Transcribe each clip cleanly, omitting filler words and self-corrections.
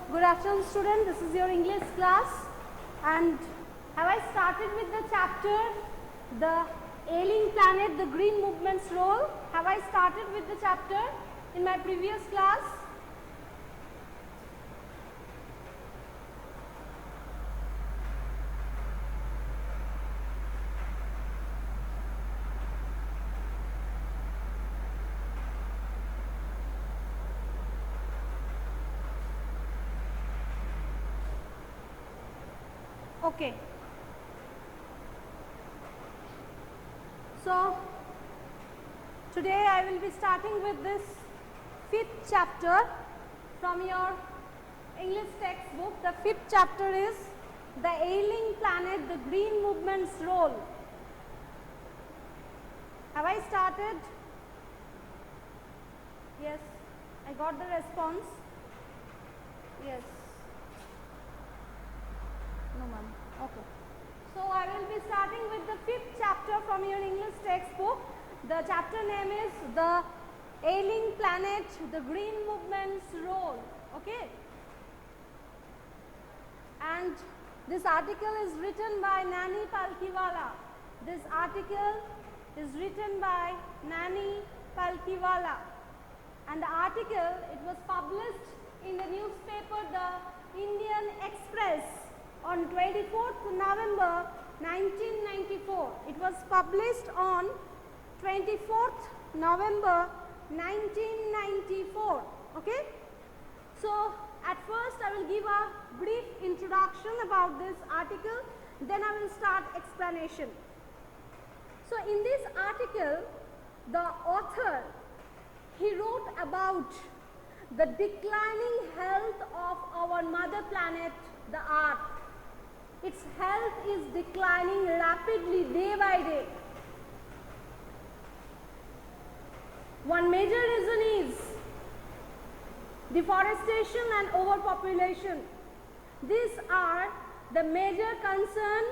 Good afternoon student, this is your English class and have I started with the chapter the ailing planet, the green movement's role? Have I started with the chapter in my previous class? Okay. So, today I will be starting with this 5th chapter from your English textbook. The 5th chapter is the ailing planet, the green movement's role. Have I started? Yes, I got the response. Yes. No ma'am. Okay. So I will be starting with the 5th chapter from your English textbook. The chapter name is The Ailing Planet, the Green Movement's Role. Okay. And this article is written by Nani Palkhiwala. This article is written by Nani Palkhiwala. And the article, it was published in the newspaper The Indian Express on 24th November 1994. It was published on 24th November 1994. Okay. So, at first I will give a brief introduction about this article, then I will start explanation. So, in this article, the author, he wrote about the declining health of our mother planet, the earth. Its health is declining rapidly day by day. One major reason is deforestation and overpopulation. These are the major concern.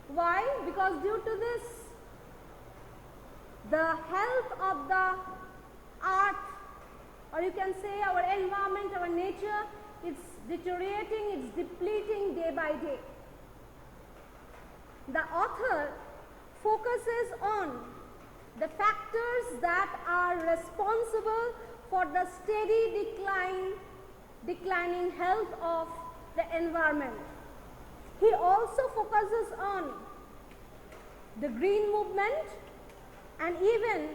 Why? Because due to this, the health of the earth, or you can say our environment, our nature, it's deteriorating, it's depleting day by day. The author focuses on the factors that are responsible for the steady declining health of the environment. He also focuses on the green movement, and even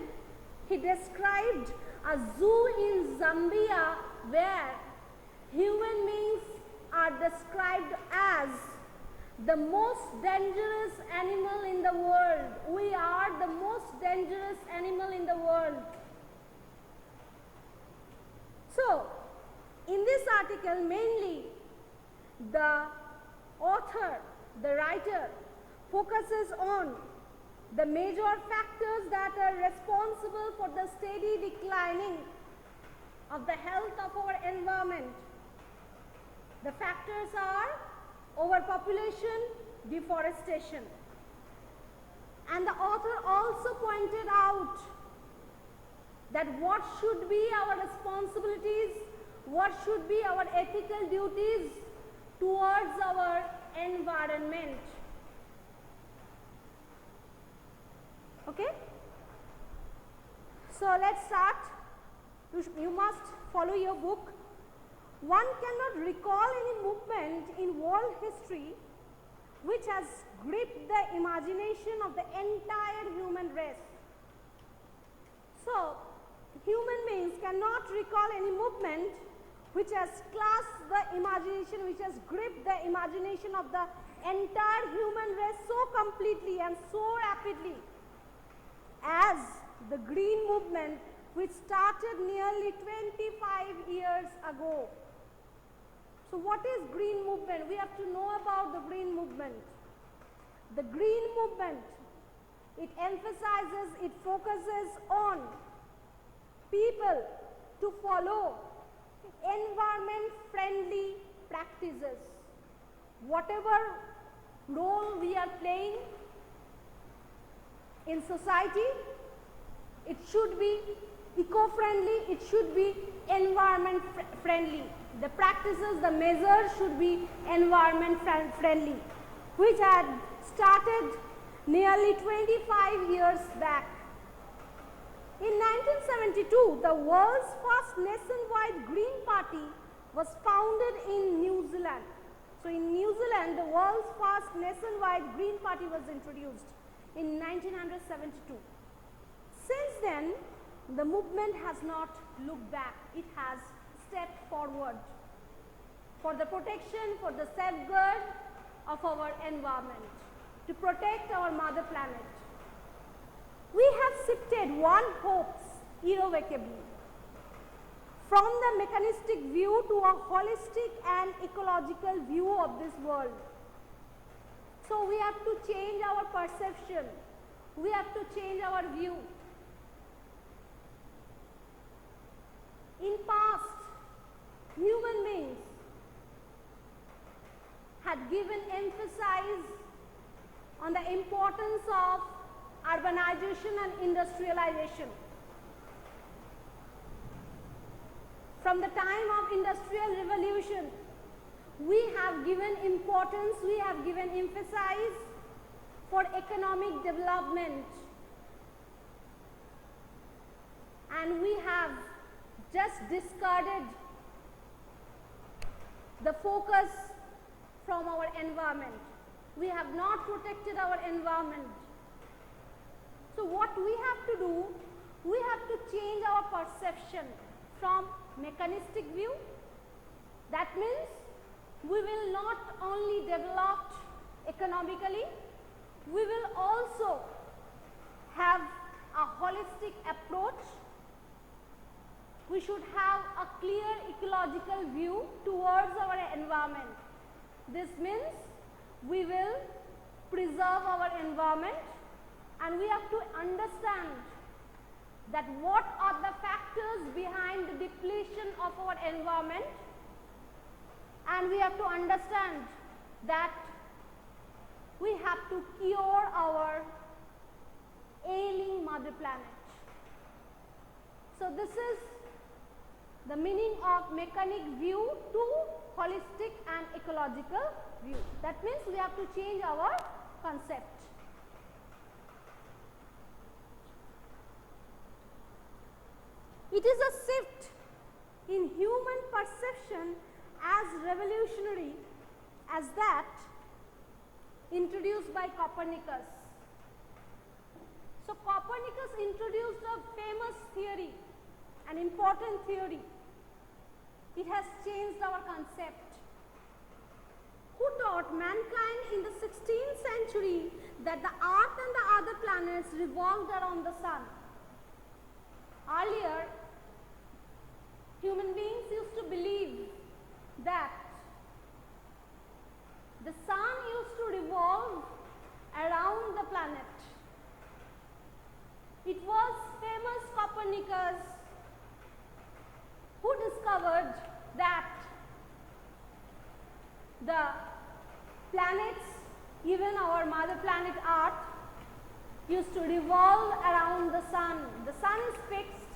he described a zoo in Zambia where human beings are described as the most dangerous animal in the world. We are the most dangerous animal in the world. So, in this article, mainly the author, the writer, focuses on the major factors that are responsible for the steady declining of the health of our environment. The factors are overpopulation, deforestation. And the author also pointed out that what should be our responsibilities, what should be our ethical duties towards our environment. Okay? So let's start. You must follow your book. One cannot recall any movement in world history which has gripped the imagination of the entire human race. So, human beings cannot recall any movement which has clasped the imagination, which has gripped the imagination of the entire human race so completely and so rapidly as the green movement, which started nearly 25 years ago. So what is green movement? We have to know about the green movement. The green movement, it emphasizes, it focuses on people to follow environment friendly practices. Whatever role we are playing in society, it should be eco-friendly, it should be environment friendly. the practices, the measures should be environment friendly, which had started nearly 25 years back. In 1972, the world's first nationwide Green Party was founded in New Zealand. So in New Zealand, the world's first nationwide Green Party was introduced in 1972. Since then, the movement has not looked back. It has stepped forward for the protection, for the safeguard of our environment, to protect our mother planet. We have shifted one hopes irrevocably from the mechanistic view to a holistic and ecological view of this world. So we have to change our perception. We have to change our view. In past, human beings had given emphasis on the importance of urbanization and industrialization. From the time of Industrial Revolution, we have given importance, we have given emphasis for economic development, and we have just discarded the focus from our environment. We have not protected our environment. So what we have to do, we have to change our perception from mechanistic view. That means we will not only develop economically, we will also have a holistic approach. We should have a clear ecological view towards our environment. This means we will preserve our environment, and we have to understand that what are the factors behind the depletion of our environment, and we have to understand that we have to cure our ailing mother planet. So this is the meaning of mechanic view to holistic and ecological view. That means we have to change our concept. It is a shift in human perception as revolutionary as that introduced by Copernicus. So Copernicus introduced a famous theory, an important theory. It has changed our concept. Who taught mankind in the 16th century that the Earth and the other planets revolved around the sun? Earlier, human beings used to believe that the sun used to revolve around the planet. It was famous Copernicus who discovered that the planets, even our mother planet Earth, used to revolve around the sun. The sun is fixed.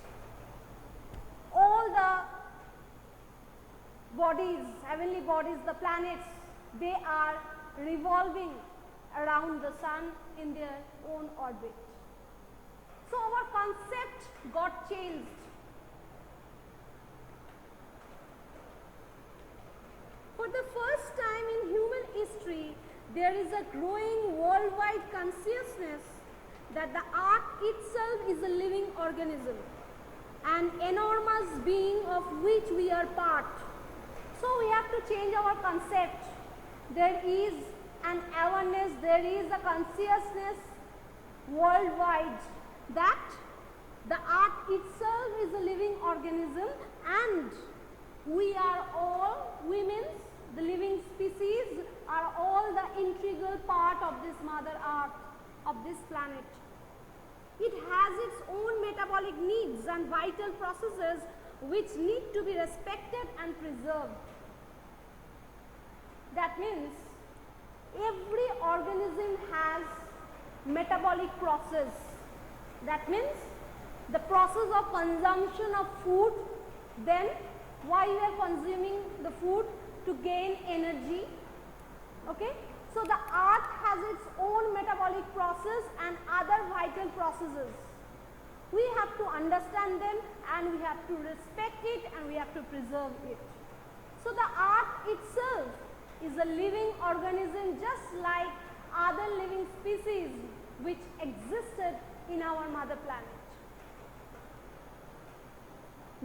All the bodies, heavenly bodies, the planets, they are revolving around the sun in their own orbit. So our concept got changed. For the first time in human history, there is a growing worldwide consciousness that the earth itself is a living organism, an enormous being of which we are part. So we have to change our concept. There is an awareness, there is a consciousness worldwide that the earth itself is a living organism, and we are all, we means the living species, are all the integral part of this mother earth, of this planet. It has its own metabolic needs and vital processes which need to be respected and preserved. That means every organism has metabolic process. That means the process of consumption of food, then Why we are consuming the food? To gain energy. Okay? So the earth has its own metabolic process and other vital processes. We have to understand them and we have to respect it and we have to preserve it. So the earth itself is a living organism just like other living species which existed in our mother planet.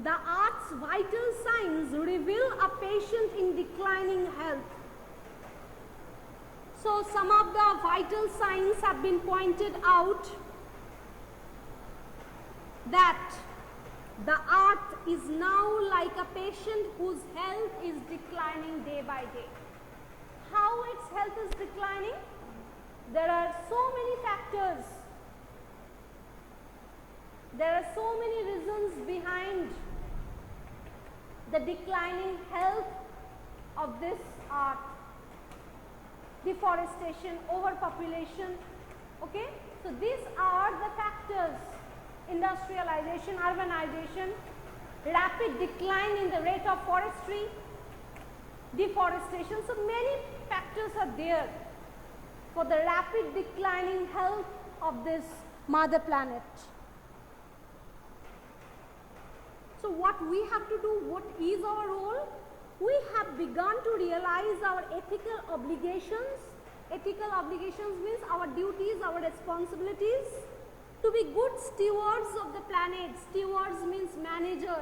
The earth's vital signs reveal a patient in declining health. So some of the vital signs have been pointed out, that the earth is now like a patient whose health is declining day by day. How its health is declining? There are so many factors. There are so many reasons behind the declining health of this earth. Deforestation, overpopulation. Okay? So these are the factors. Industrialization, urbanization, rapid decline in the rate of forestry, deforestation. So many factors are there for the rapid declining health of this mother planet. So what we have to do, what is our role? We have begun to realize our ethical obligations. Ethical obligations means our duties, our responsibilities to be good stewards of the planet. Stewards means manager.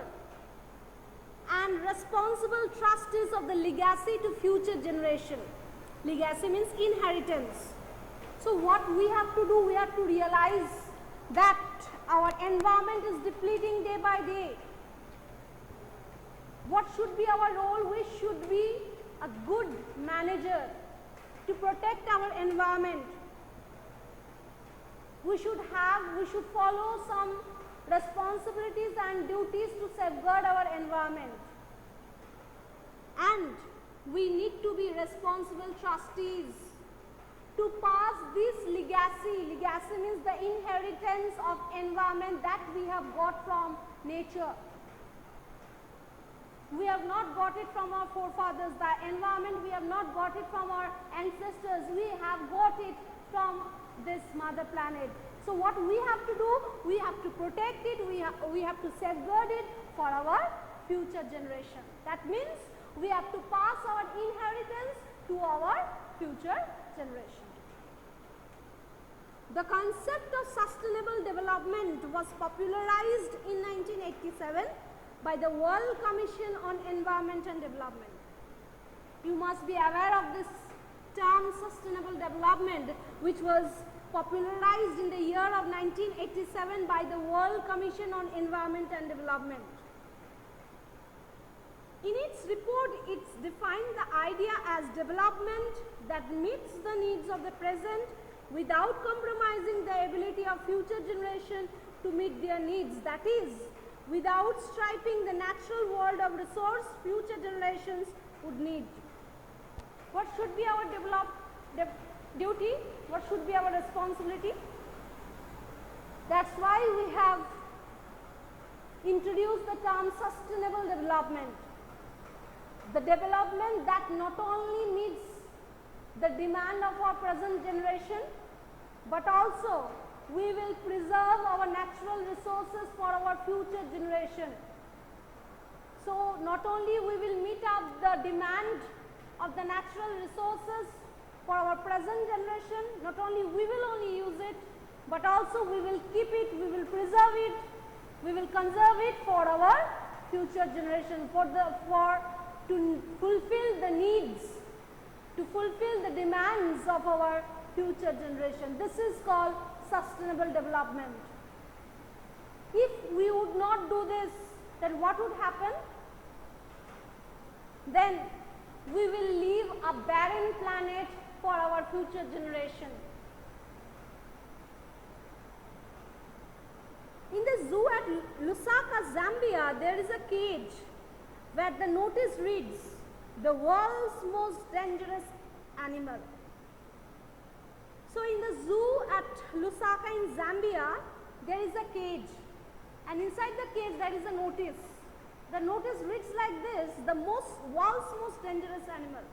And responsible trustees of the legacy to future generation. Legacy means inheritance. So what we have to do, we have to realize that our environment is depleting day by day. What should be our role? We should be a good manager to protect our environment. We should follow some responsibilities and duties to safeguard our environment. And we need to be responsible trustees to pass this legacy. Legacy means the inheritance of environment that we have got from nature. We have not got it from our forefathers. The environment we have not got it from our ancestors. We have got it from this mother planet. So what we have to do, we have to protect it, we have to safeguard it for our future generation. That means we have to pass our inheritance to our future generation. The concept of sustainable development was popularized in 1987 by the World Commission on Environment and Development. You must be aware of this term sustainable development, which was popularized in the year of 1987 by the World Commission on Environment and Development. In its report, it defined the idea as development that meets the needs of the present without compromising the ability of future generation to meet their needs. That is, without striping the natural world of resource future generations would need. What should be our duty? What should be our responsibility? That's why we have introduced the term sustainable development. The development that not only meets the demand of our present generation, but also we will preserve our natural resources for our future generation. So not only we will meet up the demand of the natural resources for our present generation, not only we will only use it, but also we will keep it, we will preserve it, we will conserve it for our future generation, to fulfill the needs, to fulfill the demands of our future generation. This is called sustainable development. If we would not do this, then what would happen? Then we will leave a barren planet for our future generation. In the zoo at Lusaka, Zambia, there is a cage where the notice reads, "The world's most dangerous animal." So in the zoo at Lusaka in Zambia, there is a cage, and inside the cage there is a notice. The notice reads like this: the world's most dangerous animal.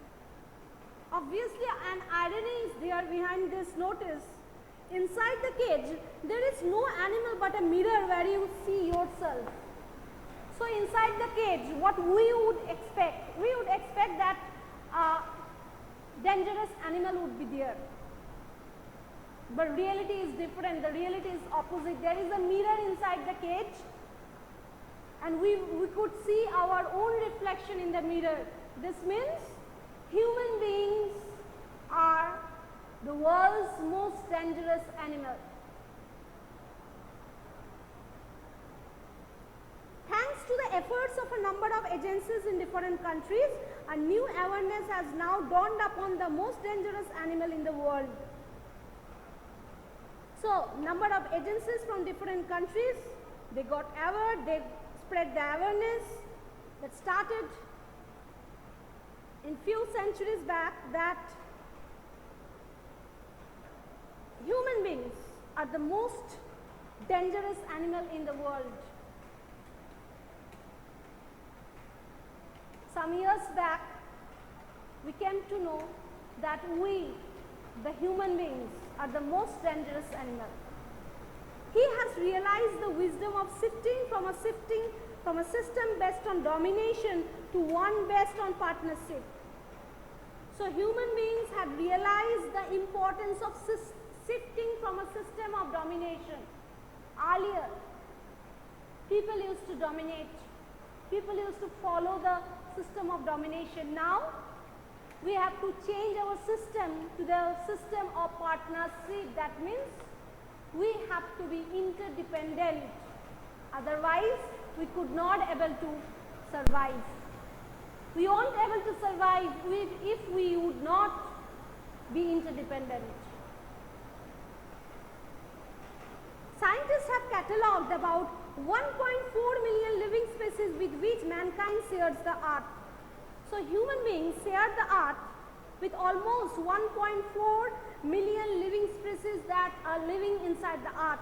Obviously, an irony is there behind this notice. Inside the cage, there is no animal but a mirror where you see yourself. So, inside the cage, what we would expect? We would expect that a dangerous animal would be there. But reality is different. The reality is opposite. There is a mirror inside the cage, and we could see our own reflection in the mirror. This means human beings are the world's most dangerous animal. Thanks to the efforts of a number of agencies in different countries, a new awareness has now dawned upon the most dangerous animal in the world. So, number of agencies from different countries, they got aware, they spread the awareness that started in few centuries back that human beings are the most dangerous animal in the world. Some years back, we came to know that we, the human beings, are the most dangerous animal. He has realized the wisdom of shifting from a system based on domination to one based on partnership. So human beings have realized the importance of shifting from a system of domination. Earlier, people used to dominate. People used to follow the system of domination. Now, we have to change our system to the system of partnership. That means we have to be interdependent. Otherwise, we could not able to survive. We won't able to survive if we would not be interdependent. Scientists have catalogued about 1.4 million living species with which mankind shares the earth. So, human beings share the earth with almost 1.4 million living species that are living inside the earth.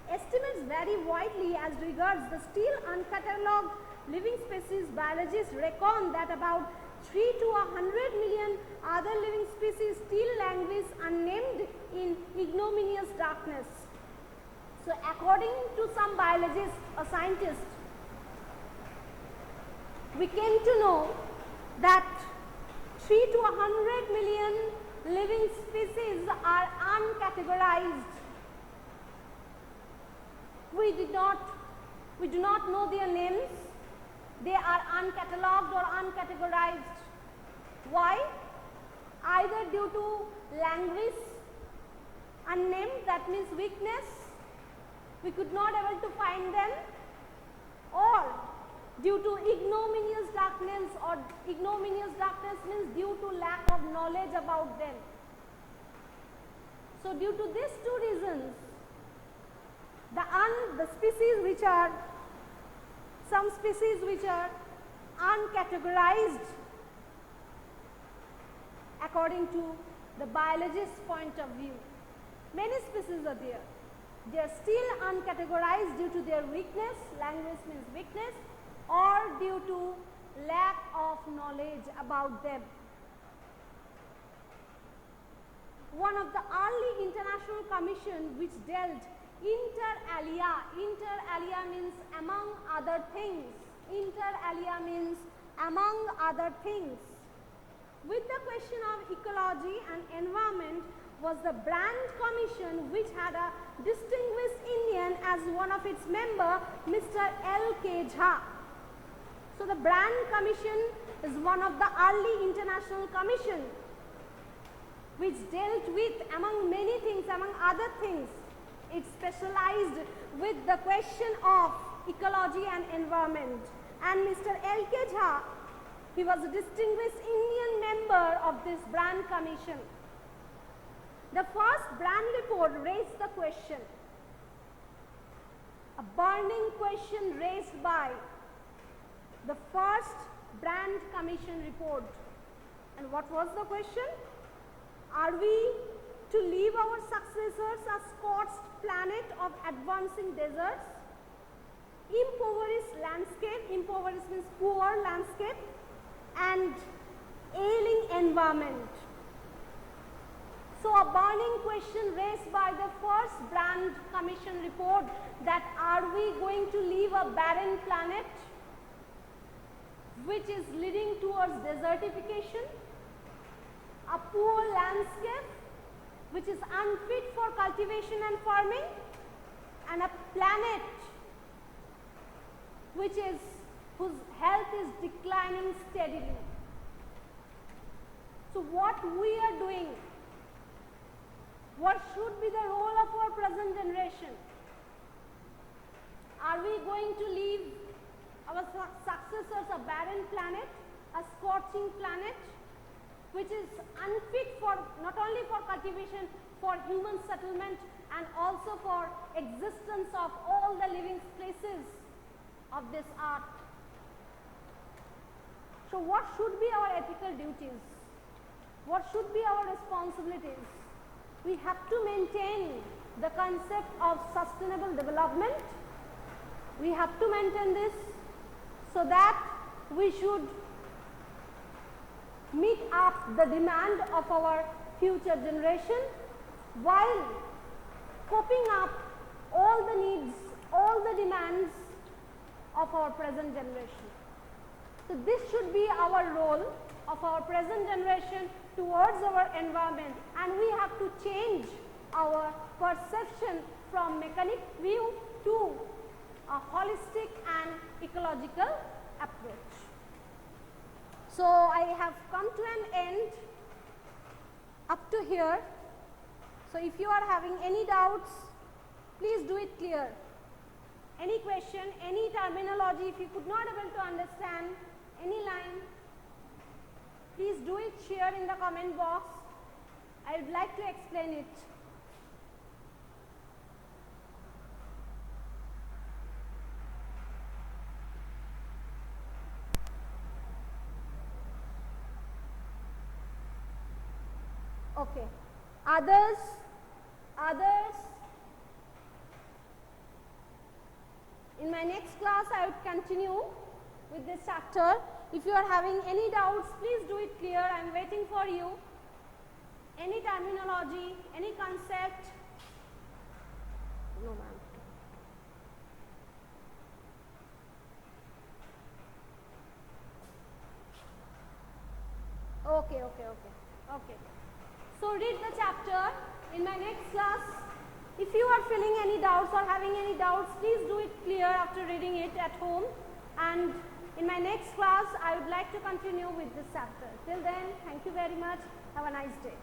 Estimates vary widely as regards the still uncatalogued living species. Biologists reckon that about 3 to 100 million other living species still languish unnamed in ignominious darkness. So, according to some biologists or scientists, we came to know that 3 to 100 million living species are uncategorized. We do not know their names. They are uncatalogued or uncategorized. Why? Either due to language, unnamed, that means weakness, we could not able to find them, or due to ignominious darkness, or ignominious darkness means due to lack of knowledge about them. So, due to these two reasons, the species which are, some species which are uncategorized according to the biologist's point of view, many species are there. They are still uncategorized due to their weakness, language means weakness, or due to lack of knowledge about them. One of the early international commission which dealt inter alia means among other things, inter alia means among other things, with the question of ecology and environment, was the Brand Commission, which had a distinguished Indian as one of its members, Mr. L.K. Jha. So, the Brand Commission is one of the early international commission which dealt with, among many things, among other things, it specialized with the question of ecology and environment. And Mr. L.K. Jha, he was a distinguished Indian member of this Brand Commission. The first Brand report raised the question, a burning question raised by the first Brand Commission report. And what was the question? Are we to leave our successors a scorched planet of advancing deserts? impoverished landscape, impoverished means poor landscape, and ailing environment. So a burning question raised by the first Brand Commission report, that are we going to leave a barren planet which is leading towards desertification, a poor landscape which is unfit for cultivation and farming, and a planet whose health is declining steadily. So what we are doing, what should be the role of our present generation? Are we going to leave our successors a barren planet, a scorching planet, which is unfit for not only for cultivation, for human settlement, and also for existence of all the living places of this earth? So what should be our ethical duties? What should be our responsibilities? We have to maintain the concept of sustainable development. We have to maintain this so that we should meet up the demand of our future generation while coping up all the needs, all the demands of our present generation. So this should be our role of our present generation towards our environment, and we have to change our perception from mechanic view to a holistic and ecological approach. So I have come to an end up to here. So if you are having any doubts, please do it clear. Any question, any terminology, if you could not able to understand any line, please do it, share in the comment box. I would like to explain it. Okay. Others? In my next class, I would continue with this chapter. If you are having any doubts, please do it clear. I am waiting for you. Any terminology, any concept? No, ma'am. Okay. So read the chapter in my next class. If you are feeling any doubts or having any doubts, please do it clear after reading it at home. And in my next class, I would like to continue with this chapter. Till then, thank you very much. Have a nice day.